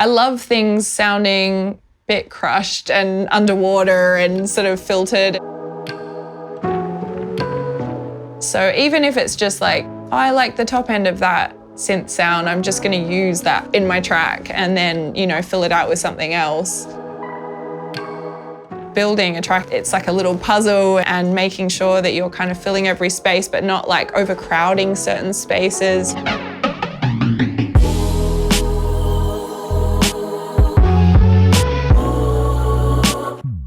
I love things sounding a bit crushed and underwater and sort of filtered. So even if it's just like, oh, I like the top end of that synth sound, I'm just going to use that in my track and then, you know, fill it out with something else. Building a track, it's like a little puzzle, and making sure that you're kind of filling every space but not like overcrowding certain spaces.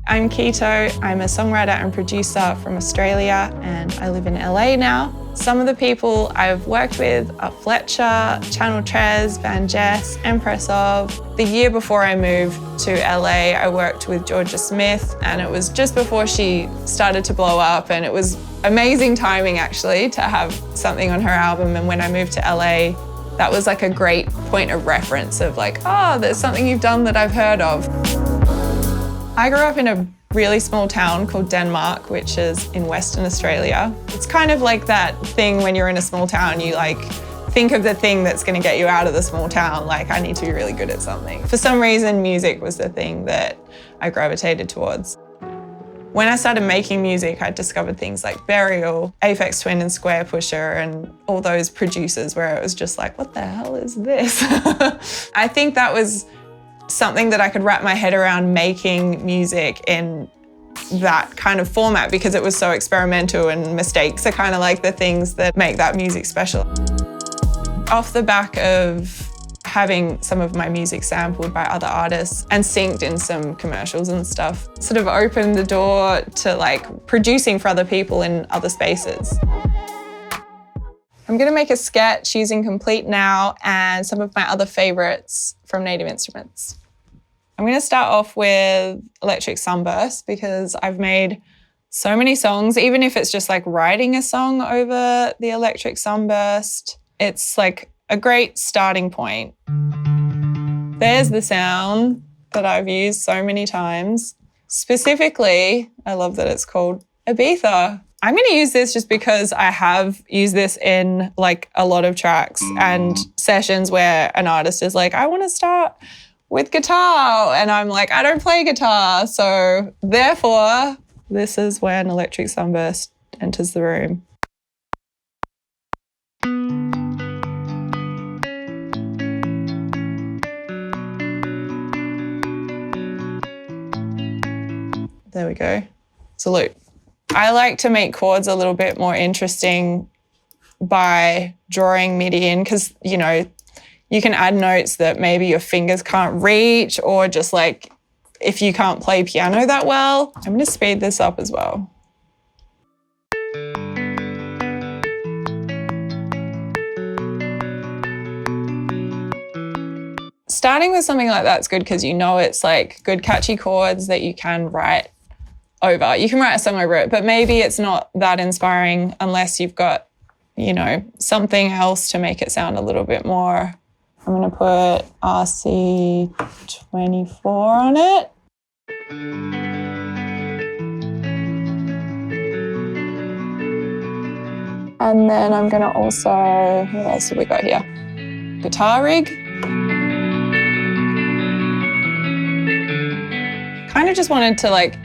I'm Kito. I'm a songwriter and producer from Australia, and I live in LA now. Some of the people I've worked with are Fletcher, Channel Trez, Van Jess, Empress of. The year before I moved to LA, I worked with Jorja Smith, and it was just before she started to blow up, and it was amazing timing actually to have something on her album. And when I moved to LA, that was like a great point of reference of like, oh, there's something you've done that I've heard of. I grew up in a really small town called Denmark, which is in Western Australia. It's kind of like that thing when you're in a small town, you like think of the thing that's going to get you out of the small town, like I need to be really good at something. For some reason, music was the thing that I gravitated towards. When I started making music, I discovered things like Burial, Aphex Twin and Square Pusher and all those producers where it was just like, what the hell is this? I think that was something that I could wrap my head around, making music in that kind of format, because it was so experimental and mistakes are kind of like the things that make that music special. Off the back of having some of my music sampled by other artists and synced in some commercials and stuff, sort of opened the door to like producing for other people in other spaces. I'm going to make a sketch using Komplete Now and some of my other favorites from Native Instruments. I'm going to start off with Electric Sunburst because I've made so many songs, even if it's just like writing a song over the Electric Sunburst, it's like a great starting point. There's the sound that I've used so many times. Specifically, I love that it's called Ibiza. I'm going to use this just because I have used this in like a lot of tracks and sessions where an artist is like, I want to start with guitar. And I'm like, I don't play guitar. So therefore, this is when Electric Sunburst enters the room. There we go. It's a loop. I like to make chords a little bit more interesting by drawing MIDI in, because, you know, you can add notes that maybe your fingers can't reach, or just like if you can't play piano that well. I'm going to speed this up as well. Starting with something like that's good because you know it's like good catchy chords that you can write over. You can write a song over it, but maybe it's not that inspiring unless you've got, you know, something else to make it sound a little bit more. I'm going to put RC24 on it. And then I'm going to also, what else have we got here? Guitar rig. Kind of just wanted to like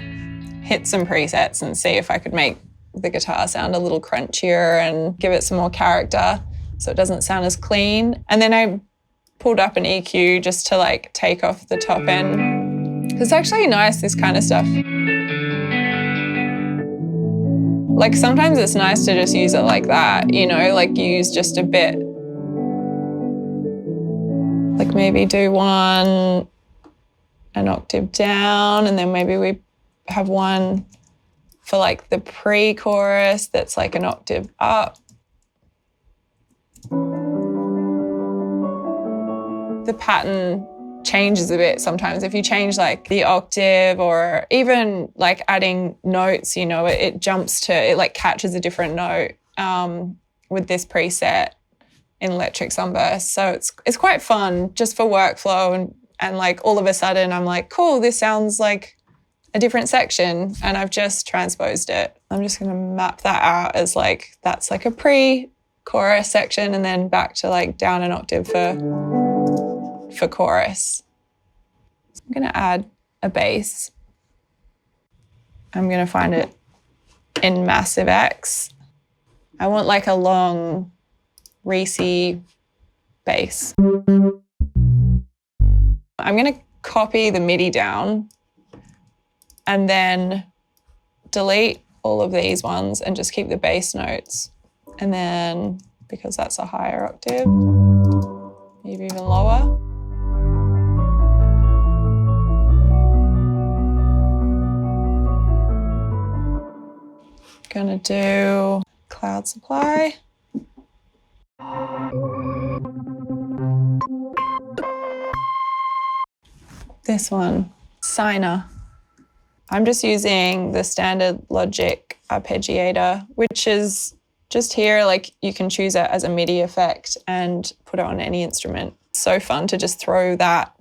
hit some presets and see if I could make the guitar sound a little crunchier and give it some more character so it doesn't sound as clean. And then I pulled up an EQ just to like take off the top end. It's actually nice, this kind of stuff. Like sometimes it's nice to just use it like that, you know, like use just a bit. Like maybe do one an octave down, and then maybe we have one for like the pre-chorus that's like an octave up. The pattern changes a bit sometimes. If you change like the octave or even like adding notes, you know, it jumps to, it like catches a different note with this preset in Electric Sunburst. So it's quite fun just for workflow, and like all of a sudden I'm like, cool, this sounds like a different section, and I've just transposed it. I'm just going to map that out as like, that's like a pre-chorus section, and then back to like down an octave for chorus. So I'm gonna add a bass. I'm gonna find it in massive X. I want like a long, Reese bass. I'm gonna copy the MIDI down and then delete all of these ones and just keep the bass notes. And then, because that's a higher octave, maybe even lower. Gonna do Cloud Supply. This one, Signer. I'm just using the standard Logic arpeggiator, which is just here, like you can choose it as a MIDI effect and put it on any instrument. So fun to just throw that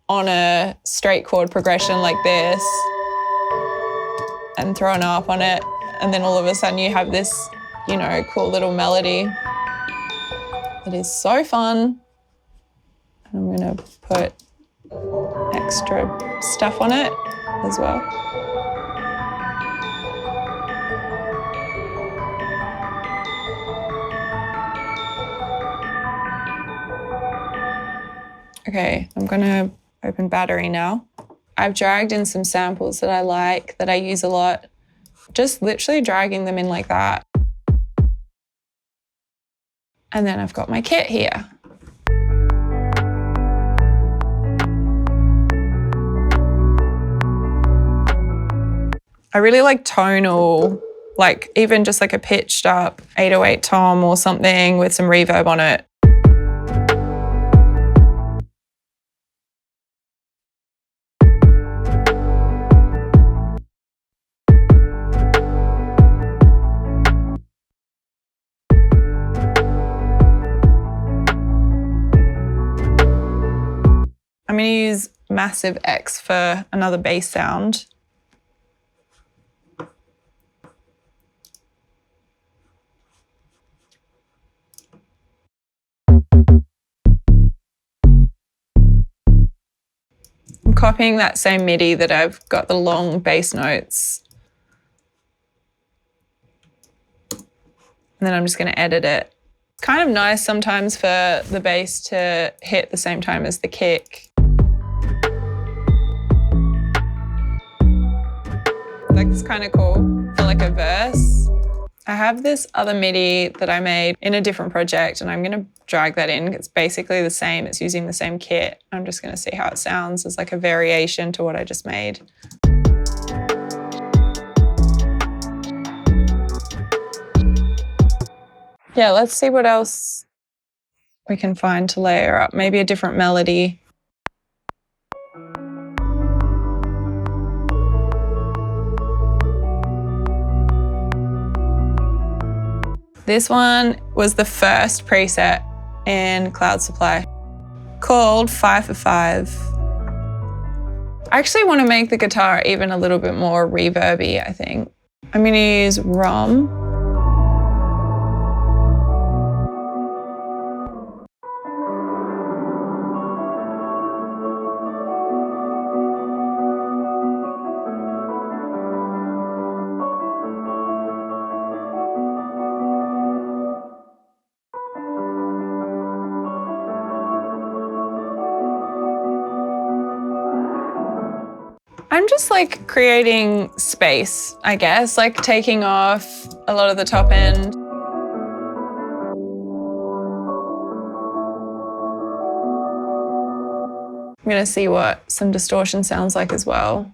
on a straight chord progression like this and throw an arp on it. And then all of a sudden you have this, you know, cool little melody. It is so fun. And I'm gonna put extra stuff on it as well. Okay, I'm gonna open Battery now. I've dragged in some samples that I like, that I use a lot. Just literally dragging them in like that. And then I've got my kit here. I really like tonal, like even just like a pitched up 808 tom or something with some reverb on it. I'm going to use massive X for another bass sound. I'm copying that same MIDI that I've got the long bass notes. And then I'm just going to edit it. It's kind of nice sometimes for the bass to hit the same time as the kick. Like, it's kind of cool for like a verse. I have this other MIDI that I made in a different project and I'm going to drag that in. It's basically the same. It's using the same kit. I'm just going to see how it sounds as like a variation to what I just made. Yeah, let's see what else we can find to layer up. Maybe a different melody. This one was the first preset in Cloud Supply, called 5 for 5. I actually want to make the guitar even a little bit more reverby, I think. I'm going to use RAUM. I'm just like creating space, I guess, like taking off a lot of the top end. I'm gonna see what some distortion sounds like as well.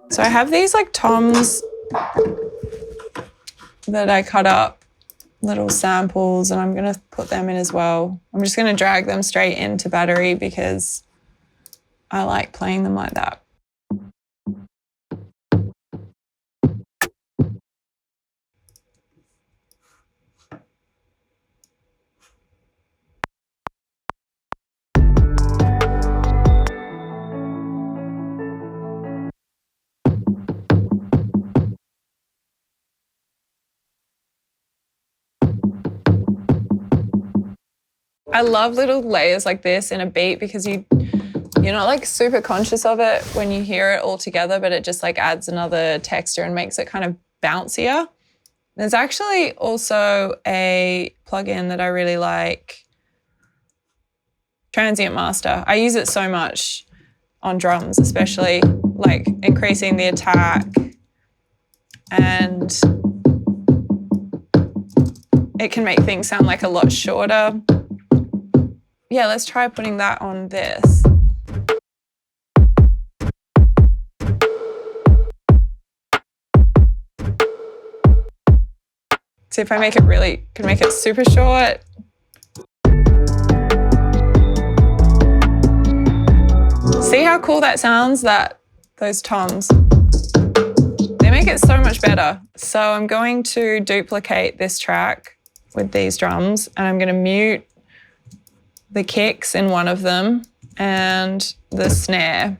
So I have these like toms that I cut up, little samples, and I'm gonna put them in as well. I'm just gonna drag them straight into Battery because I like playing them like that. I love little layers like this in a beat because you're not like super conscious of it when you hear it all together, but it just like adds another texture and makes it kind of bouncier. There's actually also a plugin that I really like, Transient Master. I use it so much on drums, especially like increasing the attack, and it can make things sound like a lot shorter. Yeah, let's try putting that on this. See if I make it really, can make it super short. See how cool that sounds, those toms? They make it so much better. So I'm going to duplicate this track with these drums, and I'm going to mute the kicks in one of them and the snare.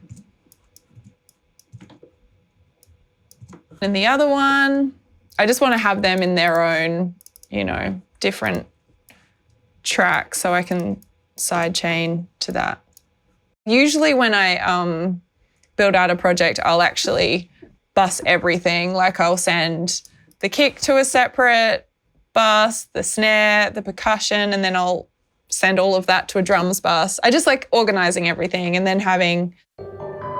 In the other one, I just want to have them in their own, different track so I can sidechain to that. Usually when I build out a project, I'll actually bus everything. Like I'll send the kick to a separate bus, the snare, the percussion, and then I'll send all of that to a drums bus. I just like organizing everything, and then having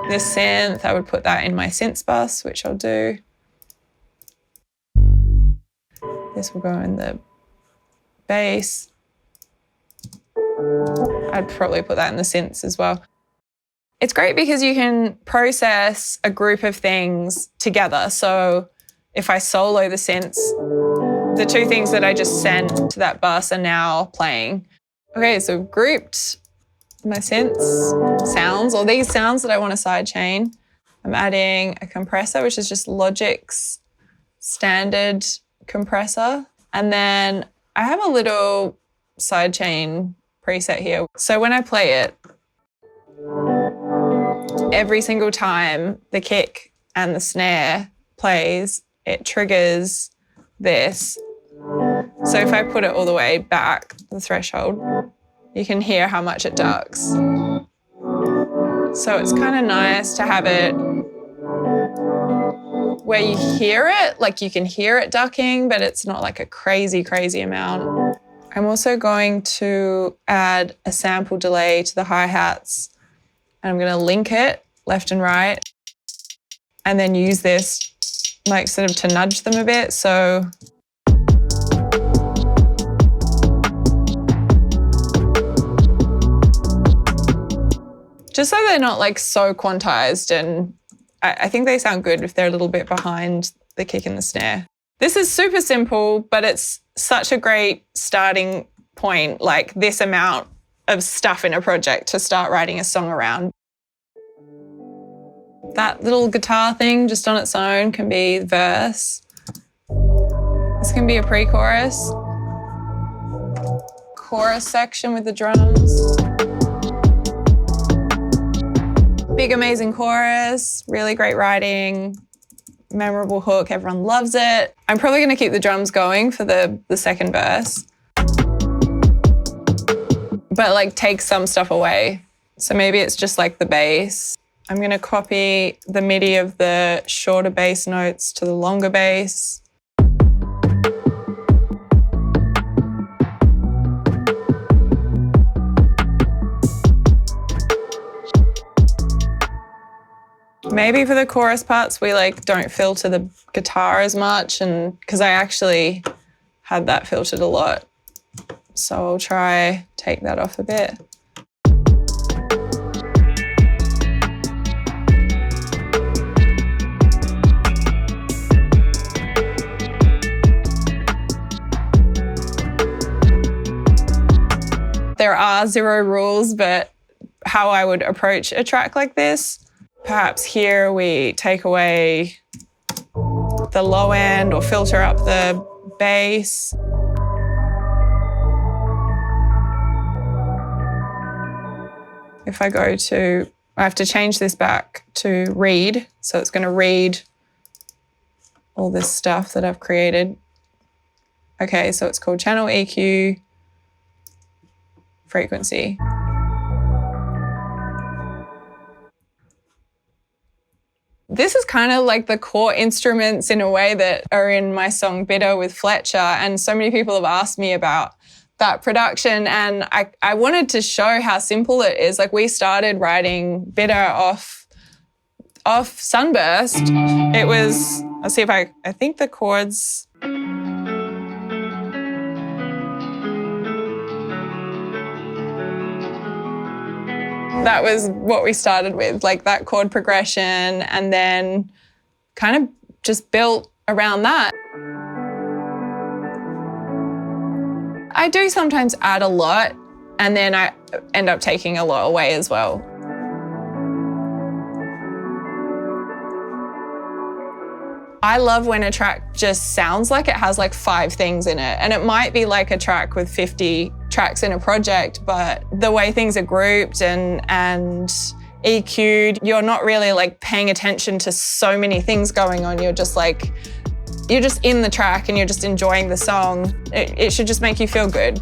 this synth, I would put that in my synths bus, which I'll do. This will go in the bass. I'd probably put that in the synths as well. It's great because you can process a group of things together. So if I solo the synths, the two things that I just sent to that bus are now playing. Okay, so I've grouped my synths sounds, or these sounds that I want to sidechain. I'm adding a compressor, which is just Logic's standard compressor. And then I have a little sidechain preset here. So when I play it, every single time the kick and the snare plays, it triggers this. So if I put it all the way back, the threshold, you can hear how much it ducks. So it's kind of nice to have it where you hear it, like you can hear it ducking, but it's not like a crazy, crazy amount. I'm also going to add a sample delay to the hi-hats, and I'm going to link it left and right, and then use this like sort of to nudge them a bit. So just so they're not like so quantized, and I think they sound good if they're a little bit behind the kick and the snare. This is super simple, but it's such a great starting point, like this amount of stuff in a project to start writing a song around. That little guitar thing just on its own can be the verse. This can be a pre-chorus. Chorus section with the drums. Big amazing chorus, really great writing, memorable hook, everyone loves it. I'm probably going to keep the drums going for the second verse, but like take some stuff away. So maybe it's just like the bass. I'm going to copy the MIDI of the shorter bass notes to the longer bass. Maybe for the chorus parts, we like don't filter the guitar as much, and because I actually had that filtered a lot. So I'll try take that off a bit. There are zero rules, but how I would approach a track like this, perhaps here we take away the low end or filter up the bass. If I go to, I have to change this back to read. So it's going to read all this stuff that I've created. Okay, so it's called channel EQ, frequency. This is kind of like the core instruments in a way that are in my song Bitter with Fletcher, and so many people have asked me about that production, and I wanted to show how simple it is. Like, we started writing Bitter off Sunburst. It was, let's see if I think the chords. That was what we started with, like that chord progression, and then kind of just built around that. I do sometimes add a lot, and then I end up taking a lot away as well. I love when a track just sounds like it has like 5 things in it, and it might be like a track with 50 tracks in a project, but the way things are grouped and EQ'd, you're not really like paying attention to so many things going on. You're just in the track and you're just enjoying the song. It should just make you feel good.